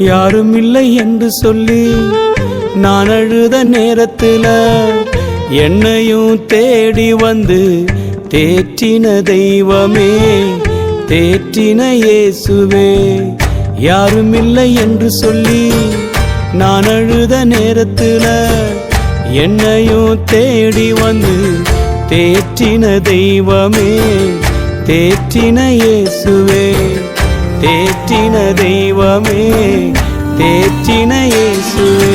யாரும் இல்லை என்று சொல்லி நான் அழுத நேரத்துல என்னையும் தேடி வந்து தேற்றின தெய்வமே, தேற்றின இயேசுவே. யாரும் இல்லை என்று சொல்லி நான் அழுத நேரத்துல என்னையும் தேடி வந்து தேற்றின தெய்வமே, தேற்றின இயேசுவே, தேற்றின தெய்வமே, தேற்றின இயேசுவே.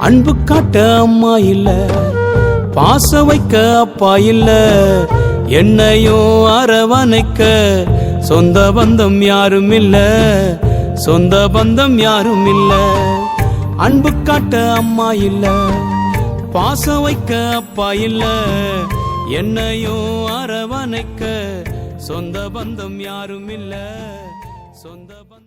அன்பு காட்ட அம்மா இல்ல, பாசம் வைக்க அப்பா இல்ல, என்னையும் அரவணைக்க சொந்த பந்தம் யாரும் இல்ல, சொந்த பந்தம் யாரும் இல்ல. அன்பு காட்ட அம்மா இல்ல, பாசம் வைக்க அப்பா இல்ல, என்னையும் அரவணைக்க சொந்த பந்தம் யாரும் இல்ல, சொந்த பந்தம்